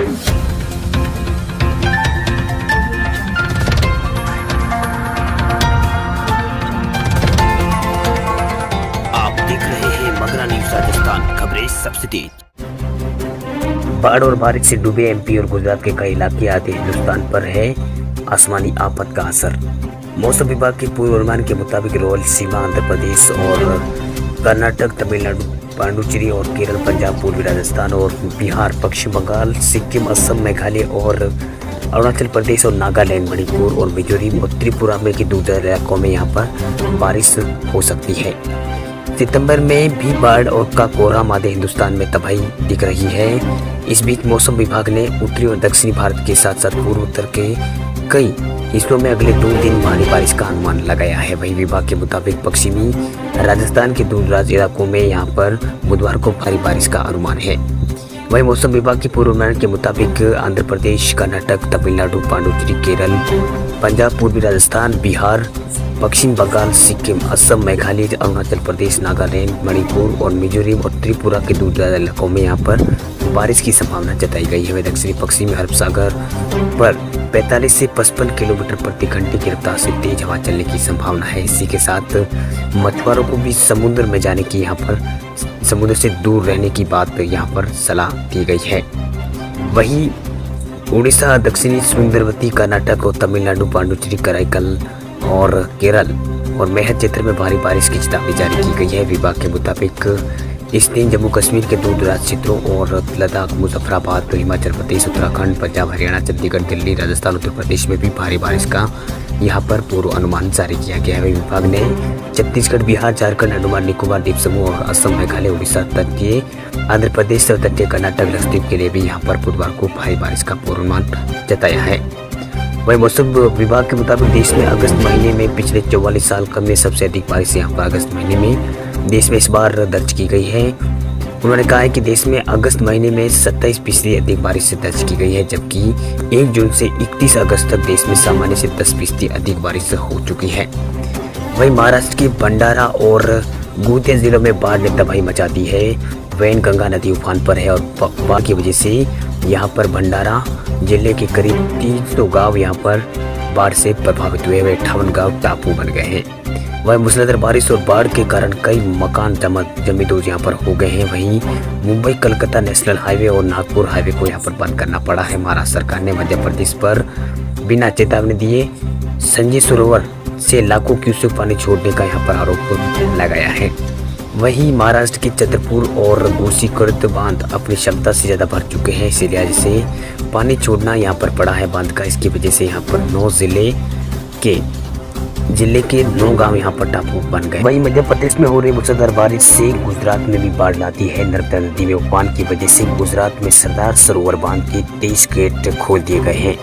आप देख रहे हैं मगरा न्यूज़ राजस्थान, खबरें सबसे तेज। बाढ़ और बारिश से डूबे एमपी और गुजरात के कई इलाके आते हिंदुस्तान पर है आसमानी आफत का असर। मौसम विभाग के पूर्वानुमान के मुताबिक रोयल सीमा, आंध्र प्रदेश और कर्नाटक, तमिलनाडु, पांडुचेरी और केरल, पंजाब, पूर्वी राजस्थान और बिहार, पश्चिम बंगाल, सिक्किम, असम, मेघालय और अरुणाचल प्रदेश और नागालैंड, मणिपुर और मिजोरम और त्रिपुरा में के दूसरे इलाकों में यहाँ पर बारिश हो सकती है। सितंबर में भी बाढ़ और का कोहरा मादे हिंदुस्तान में तबाही दिख रही है। इस बीच मौसम विभाग ने उत्तरी और दक्षिणी भारत के साथ साथ पूर्व उत्तर के कई हिस्सों में अगले 2 दिन भारी बारिश का अनुमान लगाया है। वहीं विभाग के मुताबिक पश्चिमी राजस्थान के दूरदराज इलाकों में यहाँ पर बुधवार को भारी बारिश का अनुमान है। वहीं मौसम विभाग के पूर्वानुमान के मुताबिक आंध्र प्रदेश, कर्नाटक, तमिलनाडु, पांडुचेरी, केरल, पंजाब, पूर्वी राजस्थान, बिहार, पश्चिम बंगाल, सिक्किम, असम, मेघालय, अरुणाचल प्रदेश, नागालैंड, मणिपुर और मिजोरम और त्रिपुरा के दूसरे इलाकों में यहाँ पर बारिश की संभावना जताई गई है। दक्षिणी पश्चिमी अरब सागर पर 45 से 55 किलोमीटर प्रति घंटे की रफ्तार से तेज हवा चलने की संभावना है। इसी के साथ मछुआरों को भी समुद्र में जाने की यहाँ पर समुद्र से दूर रहने की बात यहाँ पर सलाह दी गई है। वहीं उड़ीसा, दक्षिणी सुंदरवती, कर्नाटक और तमिलनाडु, पांडुचेरी, कराईकल और केरल और मेहर क्षेत्र में भारी बारिश की चेतावनी जारी की गई है। विभाग के मुताबिक इस दिन जम्मू कश्मीर के दूरदराज क्षेत्रों और लद्दाख, मुजफ्फराबाद, हिमाचल प्रदेश, उत्तराखंड, पंजाब, हरियाणा, चंडीगढ़, दिल्ली, राजस्थान, उत्तर प्रदेश में भी भारी बारिश का यहाँ पर पूर्व अनुमान जारी किया गया है। विभाग ने छत्तीसगढ़, बिहार, झारखंड, अंडमान निकोबार द्वीप समूह और असम, मेघालय, उड़ीसा, तटीय आंध्र प्रदेश और तटीय कर्नाटक, लक्षद्वीप के लिए भी यहाँ पर बुधवार को भारी बारिश का पूर्वानुमान जताया है। वहीं मौसम विभाग के मुताबिक देश में अगस्त महीने में पिछले 44 साल में सबसे अधिक बारिश यहाँ पर अगस्त महीने में देश में इस बार दर्ज की गई है। उन्होंने कहा है कि देश में अगस्त महीने में 27% अधिक बारिश दर्ज की गई है, जबकि 1 जून से 31 अगस्त तक देश में सामान्य से 10% अधिक बारिश हो चुकी है। वहीं महाराष्ट्र के भंडारा और गोंदिया जिलों में बाढ़ ने तबाही मचा दी है। वैनगंगा नदी उफान पर है और बाढ़ की वजह से यहाँ पर भंडारा जिले के करीब 300 गांव यहाँ पर बाढ़ से प्रभावित हुए। 58 गांव टापू बन गए हैं। वहीं मूसलाधार बारिश और बाढ़ के कारण कई मकान जमींदोज यहाँ पर हो गए हैं। वहीं मुंबई कलकत्ता नेशनल हाईवे और नागपुर हाईवे को यहाँ पर बंद करना पड़ा है। महाराष्ट्र सरकार ने मध्य प्रदेश पर बिना चेतावनी दिए संजय सरोवर से लाखों क्यूसेक पानी छोड़ने का यहाँ पर आरोप लगाया है। वहीं महाराष्ट्र के छतरपुर और गोसीखुर्द बांध अपनी क्षमता से ज़्यादा भर चुके हैं, इसीलिए से पानी छोड़ना यहाँ पर पड़ा है बांध का। इसकी वजह से यहाँ पर 9 जिले के 9 गांव यहाँ पर टापू बन गए। वहीं मध्य प्रदेश में हो रही मूसलाधार बारिश से गुजरात में भी बाढ़ लाती है। नर्मदा नदी में उफान की वजह से गुजरात में सरदार सरोवर बांध के 23 गेट खोल दिए गए हैं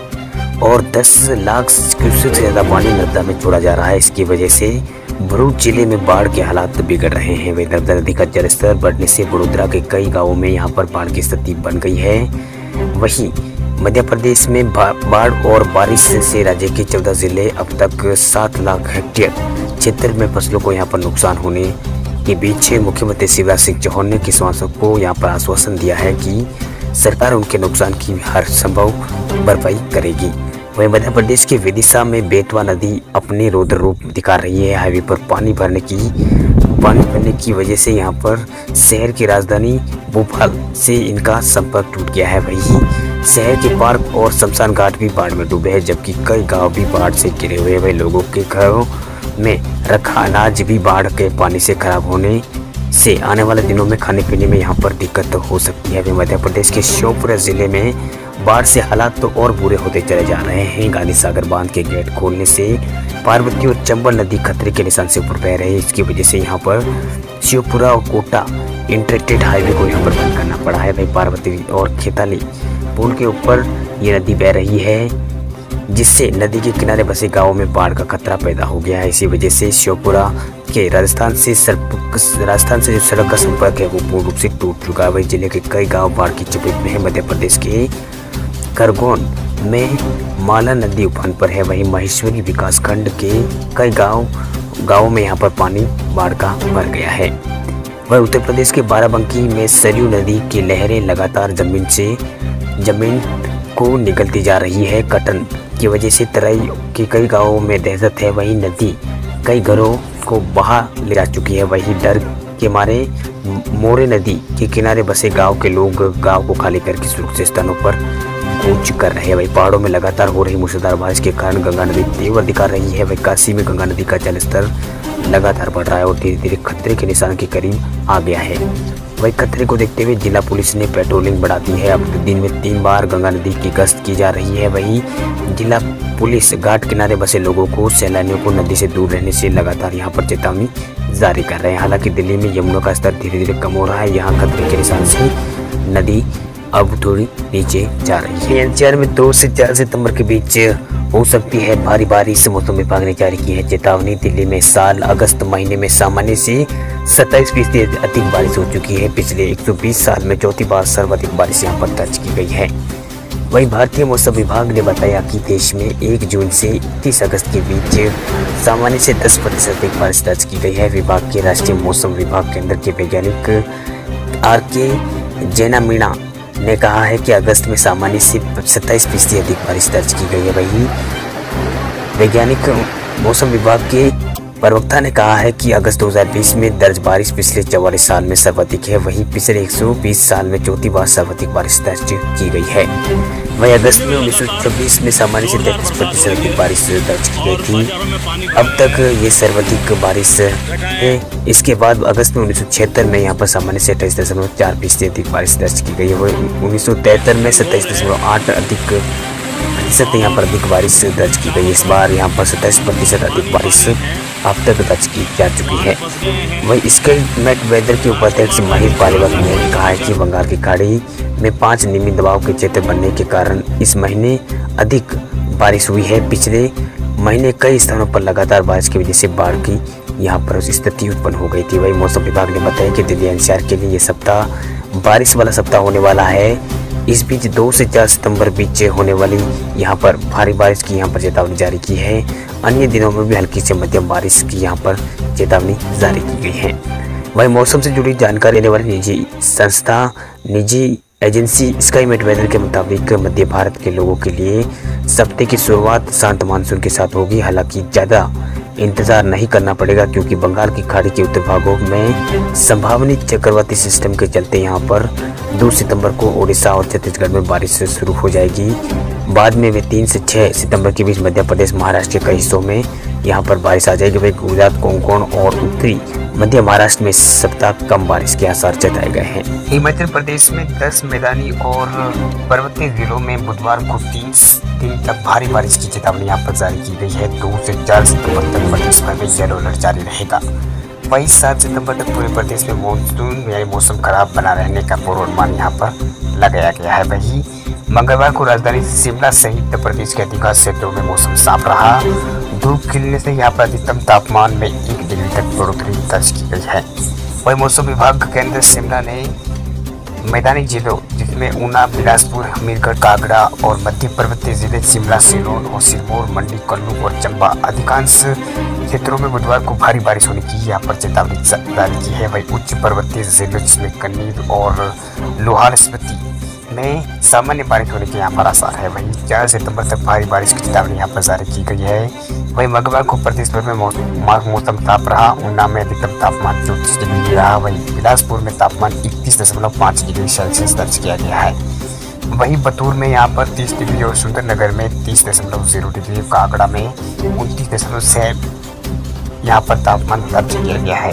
और 10 लाख क्यूसेक से ज़्यादा पानी नर्मदा में छोड़ा जा रहा है। इसकी वजह से भरूच जिले में बाढ़ के हालात बिगड़ रहे हैं। वहीं नर्मदा नदी का जलस्तर बढ़ने से वडोदरा के कई गांवों में यहाँ पर बाढ़ की स्थिति बन गई है। वहीं मध्य प्रदेश में बाढ़ और बारिश से राज्य के 14 जिले अब तक 7 लाख हेक्टेयर क्षेत्र में फसलों को यहाँ पर नुकसान होने के बीच मुख्यमंत्री शिवराज सिंह चौहान ने किसानों को यहाँ पर आश्वासन दिया है कि सरकार उनके नुकसान की हर संभव भरपाई करेगी। वहीं मध्य प्रदेश के विदिशा में बेतवा नदी अपने रौद्र रूप दिखा रही है। हाईवे पर पानी भरने की वजह से यहाँ पर शहर की राजधानी भोपाल से इनका संपर्क टूट गया है। वहीं शहर के पार्क और शमशान घाट भी बाढ़ में डूबे हैं, जबकि कई गांव भी बाढ़ से घिरे हुए हैं। लोगों के घरों में रखा अनाज भी बाढ़ के पानी से खराब होने से आने वाले दिनों में खाने पीने में यहाँ पर दिक्कत हो सकती है। मध्य प्रदेश के श्योपुर जिले में बाढ़ से हालात तो और बुरे होते चले जा रहे हैं। गांधी सागर बांध के गेट खोलने से पार्वती और चंबल नदी खतरे के निशान से ऊपर बह रही है। इसकी वजह से यहाँ पर शिवपुरा और कोटा इंटरस्टेट हाईवे को यहाँ पर बंद करना पड़ा है। वहीं पार्वती और खेताली पुल के ऊपर ये नदी बह रही है, जिससे नदी के किनारे बसे गाँवों में बाढ़ का खतरा पैदा हो गया है। इसी वजह से शिवपुरा के राजस्थान से जो सड़क का संपर्क है वो पूर्ण रूप से टूट चुका है। वही जिले के कई गांव बाढ़ की चपेट में है। मध्य प्रदेश के खरगोन में माला नदी उफान पर है। वहीं महेश्वरी विकासखंड के कई गांवों में यहाँ पर पानी बाढ़ का भर गया है। वहीं उत्तर प्रदेश के बाराबंकी में सरयू नदी की लहरें लगातार जमीन से जमीन को निकलती जा रही है। कटन की वजह से तराई के कई गांवों में दहशत है। वहीं नदी कई घरों को बहा ले जा चुकी है। वहीं डर के मारे मोरे नदी के किनारे बसे गांव के लोग गांव को खाली करके सुरक्षित स्थानों पर कूच कर रहे हैं। वहीं पहाड़ों में लगातार हो रही मूसलाधार बारिश के कारण गंगा नदी तेवर दिखा रही है। वहीं काशी में गंगा नदी का जलस्तर लगातार बढ़ रहा है और धीरे धीरे खतरे के निशान के करीब आ गया है। वहीं खतरे को देखते हुए जिला पुलिस ने पेट्रोलिंग बढ़ा दी है। अब दिन में 3 बार गंगा नदी की गश्त की जा रही है। वहीं जिला पुलिस घाट किनारे बसे लोगों को, सैलानियों को नदी से दूर रहने से लगातार यहाँ पर चेतावनी जारी कर रहे हैं। हालांकि दिल्ली में यमुना का स्तर धीरे धीरे कम हो रहा है। यहाँ खतरे के निशान से नदी अब थोड़ी नीचे जा रही है। एनसीआर में 2 से 4 सितंबर के बीच हो सकती है भारी बारिश। मौसम विभाग ने जारी की है चेतावनी। दिल्ली में साल अगस्त महीने में सामान्य से 27% अधिक बारिश हो चुकी है। पिछले 120 साल में चौथी बार सर्वाधिक बारिश यहाँ पर दर्ज की गई है। वहीं भारतीय मौसम विभाग ने बताया कि देश में 1 जून से 31 अगस्त के बीच सामान्य से 10% अधिक बारिश दर्ज की गई है। विभाग के राष्ट्रीय मौसम विभाग केंद्र के वैज्ञानिक RK जैना मीणा ने कहा है कि अगस्त में सामान्य से 27% अधिक बारिश दर्ज की गई है। वहीं वैज्ञानिक मौसम विभाग के प्रवक्ता ने कहा है कि अगस्त 2020 में दर्ज बारिश पिछले 44 साल में सर्वाधिक है। वहीं पिछले 120 साल में चौथी बार सर्वाधिक बारिश दर्ज की गई है। वहीं अगस्त में 1926 में सामान्य से 33% अधिक बारिश दर्ज की गई थी। अब तक ये सर्वाधिक बारिश है। इसके बाद अगस्त में 1976 में यहाँ पर सामान्य से 28.4% अधिक बारिश दर्ज की गई है। वही 1973 में 27.8 अधिक यहाँ पर अधिक बारिश दर्ज की गई। इस बार यहाँ पर 27% अधिक बारिश अब तक दर्ज की जा चुकी है। वहीं स्काईमेट वेदर के उपाध्यक्ष महेश पालीवाल ने कहा है कि बंगाल की खाड़ी में 5 निम्न दबाव के क्षेत्र बनने के कारण इस महीने अधिक बारिश हुई है। पिछले महीने कई स्थानों पर लगातार बारिश की वजह से बाढ़ की यहाँ पर स्थिति उत्पन्न हो गई थी। वहीं मौसम विभाग ने बताया कि दिल्ली NCR के लिए ये सप्ताह बारिश वाला सप्ताह होने वाला है। इस बीच 2 से 4 सितंबर बीच होने वाली यहाँ पर भारी बारिश की यहाँ पर चेतावनी जारी की है। अन्य दिनों में भी हल्की से मध्यम बारिश की यहाँ पर चेतावनी जारी की गई है। वहीं मौसम से जुड़ी जानकारी देने वाली निजी संस्था निजी एजेंसी स्काईमेट वेदर के मुताबिक मध्य भारत के लोगों के लिए सप्ताह की शुरुआत शांत मानसून के साथ होगी। हालांकि ज़्यादा इंतजार नहीं करना पड़ेगा क्योंकि बंगाल की खाड़ी के उत्तर भागों में संभावित चक्रवाती सिस्टम के चलते यहाँ पर 2 सितंबर को ओडिशा और छत्तीसगढ़ में बारिश शुरू हो जाएगी। बाद में वे 3 से 6 सितंबर के बीच मध्य प्रदेश, महाराष्ट्र के कई हिस्सों में यहाँ पर बारिश आ जाएगी। वही गुजरात, कोंकण और उत्तरी मध्य महाराष्ट्र में सप्ताह कम बारिश के आसार जताए गए हैं। हिमाचल प्रदेश में 10 मैदानी और पर्वतीय जिलों में बुधवार को 3 दिन तक भारी बारिश की चेतावनी यहाँ पर जारी की गई है। 2 से 4 सितंबर तक प्रदेश भर में येलो अलर्ट जारी रहेगा। वहीं 7 सितंबर तक पूरे प्रदेश में मानसून यानी मौसम खराब बना रहने का पूर्वानुमान यहाँ पर लगाया गया है। वहीं मंगलवार को राजधानी शिमला सहित प्रदेश के अधिकांश क्षेत्रों में मौसम साफ रहा। धूप खिलने से यहाँ पर अधिकतम तापमान में 1 डिग्री तक बढ़ोतरी दर्ज की गई है। वही मौसम विभाग केंद्र शिमला ने मैदानी जिलों जिसमें ऊना, बिलासपुर, हमीरगढ़, कांगड़ा और मध्य पर्वतीय जिले शिमला, सिलोन और सिरमौर, मंडी, कुल्लू और चंबा अधिकांश क्षेत्रों में बुधवार को भारी बारिश होने की यहाँ पर चेतावनी जारी की है। वही उच्च पर्वतीय जिलों जिसमें कन्नौज और लोहार स्पीति में सामान्य बारिश होने के यहाँ पर आसार है। वहीं 4 सितंबर तक भारी बारिश की चेतावनी यहाँ पर जारी की गई है। वहीं मंगलवार को प्रदेश भर में मौसम साफ रहा। ऊना में अधिकतम तापमान 34 डिग्री रहा। वहीं बिलासपुर में तापमान 31.5 डिग्री सेल्सियस दर्ज किया गया है। वहीं बतूर में यहाँ पर 30 डिग्री और सुंदरनगर में 30.0 डिग्री, कांगड़ा में 29.6 यहाँ पर तापमान दर्ज किया गया है।